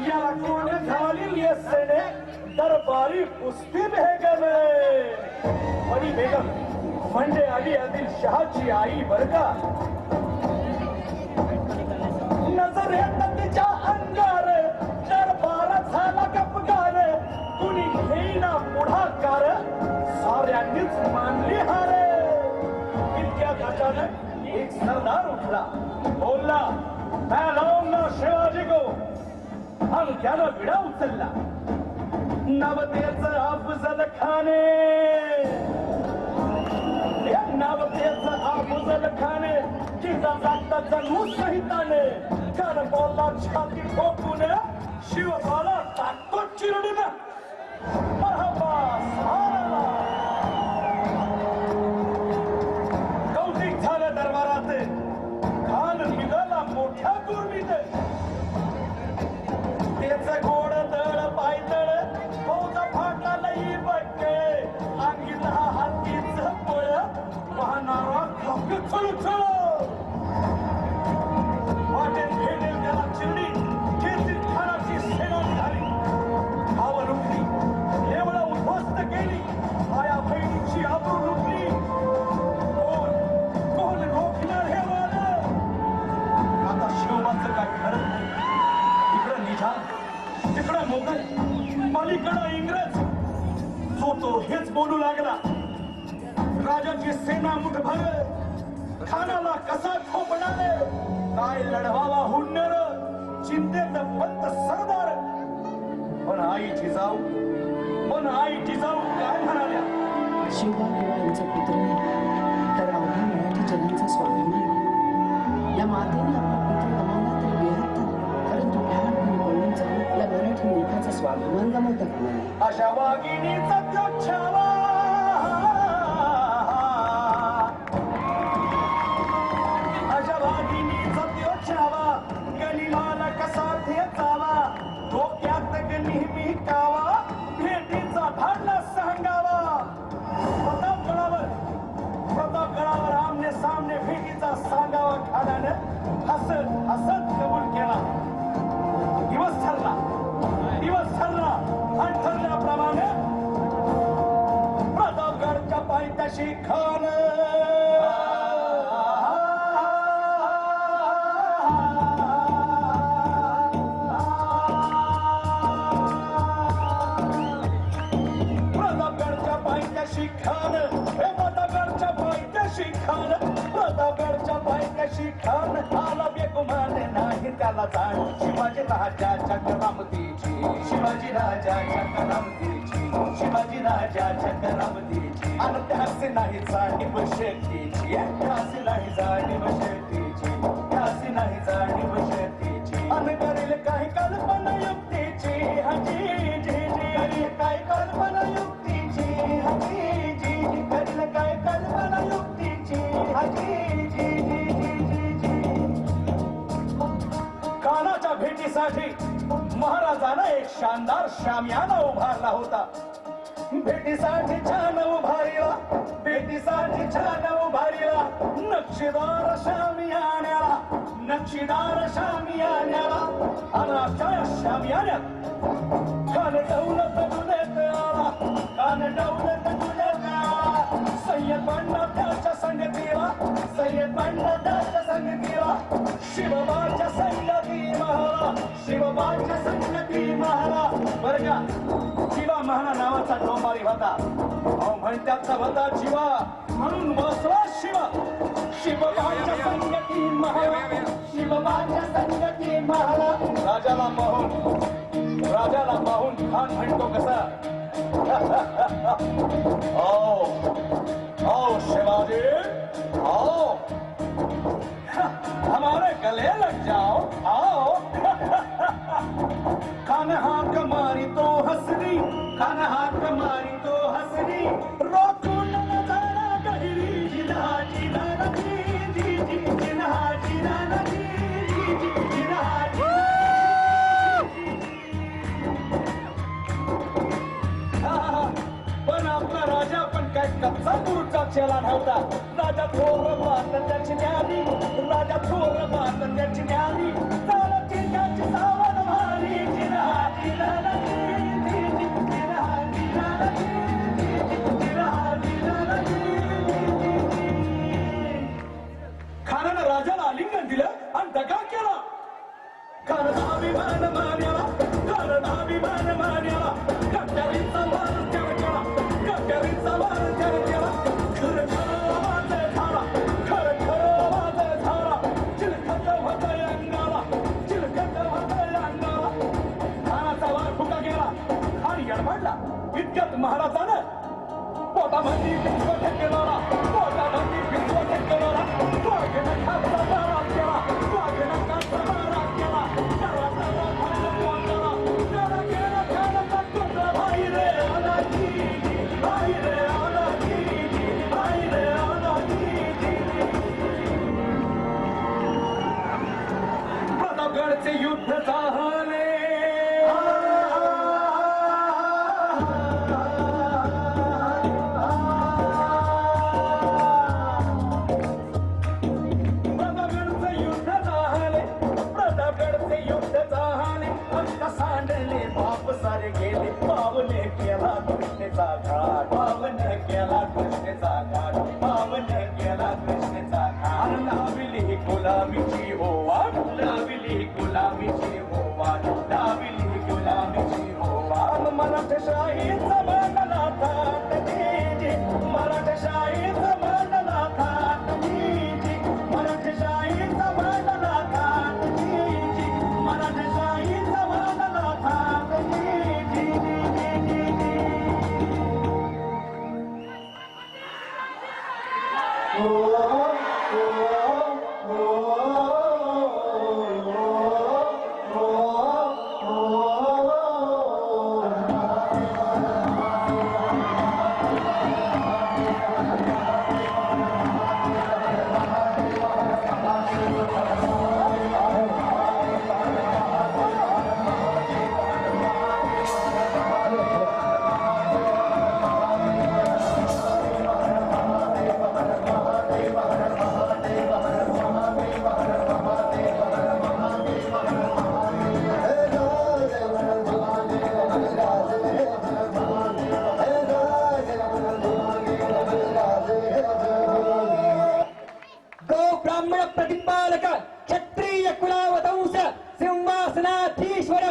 याला कोण घालील येसने दरबारी कुस्ती भेगले. बडी बेगम म्हणजे अली आदिल शहाची आई बर का. नजरेत तिच्या अंगार दरबार झाला गपगार. कुणी घेईना पुढाकार साऱ्यांनीच मानली हार. इतक्यात अचानक एक सरदार उठला बोलला, मैं लाऊंगा शिवाजी को. आणि त्यानं विडा उचलला. नवतेचं अफजल खाने, नवतेचं अफजल खाने तिचा जागता जणू सहिताने. त्यानं बोलला छाती ठोकून, शिवबाला टाकतो चिरडून. मरहबा साला. कौतिक झालं दरबारात. खान निघाला मोठ्या दुर्मीत. त्याचं गोड तळ पायतळ फौज फाटा लई बक्के. अंगीत हातीचं पळ वाहणारा खप छळ. वाटेत भेटेल त्याला चिरडी किती खानाची सेना झाली. भाव लुटली, केवळ उद्ध्वस्त केली. आया बहिणीची आबरू लुटली. कोण रोखणार हे वार. आता शिवबाचं काय खरं नाही. इकडं निजाम, तिकडं मोगल, पलीकडं इंग्रज. जो तो हेच बोलू लागला. राजाची सेना मुठभर खानाला कसा ठोपणार. काय लढवावा हुन्नर चिंतेत फक्त सरदार. पण आई जिजाऊ, पण आई जिजाऊ काय म्हणाल्या. शिवबा किंवा यांचा पुत्र तर अवघ्या मराठी जनांचा स्वाभिमान. या मातेने आपला पुत्र गमावला तरी बेहत्तर, परंतु ठाणपणे पळून जाऊन या मराठी मुलखाचा स्वाभिमान गमावता कामा नये. अशा वाघिणीचा त्योच्छावा, अशा वाघिणीचा त्योच्छावा गनिमाला कसा ठेचावा. डोक्यात नेहमी कावा, भेटीचा भांडा सांगावा. प्रतापगडावर आमने सामने भेटीचा सांगावा. खानानं हसत हसत कबूल केला. दिवस ठरला आणि ठरल्याप्रमाणे प्रतापगडच्या पायथ्याशी खान खान आला बेगुमान नाही त्याला जाण. शिवाजी राजाच्या करामतीची, शिवाजी राजाच्या करामतीची, शिवाजी राजाच्या करामतीची. आणि त्यास नाही जाणीव शेतीची, त्यास नाही जाणीव शेतीची, त्यास नाही जाणीव शेतीची. आणि करेल काही कल्पना युक्तीची हजी जी जी. अरे काय कल्पना युक्तीची हजी जी जी. करेल काय कल्पना युक्तीची हजी जी जी. कानाच्या भेटीसाठी महाराजानं एक शानदार शामियाना उभारला होता. भेटीसाठी छान उभारीला, भेटीसाठी छान उभारीला. नक्षीदार शामियान्याला, नक्षीदार शामियान्याला. आणि अशा शामियान्यात कान डौलत डुलत आला, कान डौलत डुलत आला. सय्यद बंडा त्याच्या संगतीला, सय्यद बंडा त्याच्या संगतीला. शिवबाच्या संगती महारा, शिवबाच्या संगती महारा. बरं का, शिवा महारा नावाचा डोंबारी होता. म्हणतात होता शिवा म्हणून बसला शिवा. शिवबाच्या संगती महारा, शिवबाच्या संगती महारा. राजाला पाहून खान म्हणतो कसा. आओ शिवाजी, आओ हमारे गले लग जाओ, आओ. खान हाक मारी तो हसरी, खान हाक मारी तो हसरी. रोकून न जाना गहिरी जिना जिना नदी जी जी. जिना जिना नदी जी जी. जिना जिना. पण आपला राजा पण काय कच्चा पुरुषा चेला नव्हता. राजा थोर बात त्याची न्याली, राजा थोर बात त्याची न्याली. चालती त्याची सावध भारी, राजाला आलिंगन दिलं आणि दगा केला. कर्णाभिमान मान्याला, कर्णाभिमान मान्याला, कट्यारीचा मान त्याला केला, कट्यारीचा मान त्याला केला. खर खर आवाज झाला, खर खर आवाज झाला, चिलखत होतय अंगाला, चिलखत होतय अंगाला. खानाचा वार फुका गेला, खान यडबडला. इतक्यात महाराजानं पोटामध्ये पिंजवा ठेकेला, पोटामध्ये पिंजवा ठेकेला. वाघनं खाचा मारा केला, वाघनं खाचा मारा केला. त्याला त्याला खायला वाटला, त्याला केला खायला तुझा भाई रे अनाजी, भाई रे अनाजी, भाई रे अनाजी. प्रतापगडचे युद्ध झाले. सांडले बाप सारे गेले, पावने केला कृष्णेचा घाट, पावने केला कृष्णेचा घाट, पावने केला कृष्णेचा घाट. लावली गुलामीची हो वाट, लावली गुलामीची हो वाट, लावली गुलामीची हो वाट. मराठशाहीचा मानला थाट जी, मराठशाहीचा मानला थाट जी, मराठशाहीचा मानला थाट जी, मराठशाहीचा मानला थाट जी. ब्राह्मण प्रतिपालक क्षत्रिय कुलावतंस सिंहासनाधीश्वर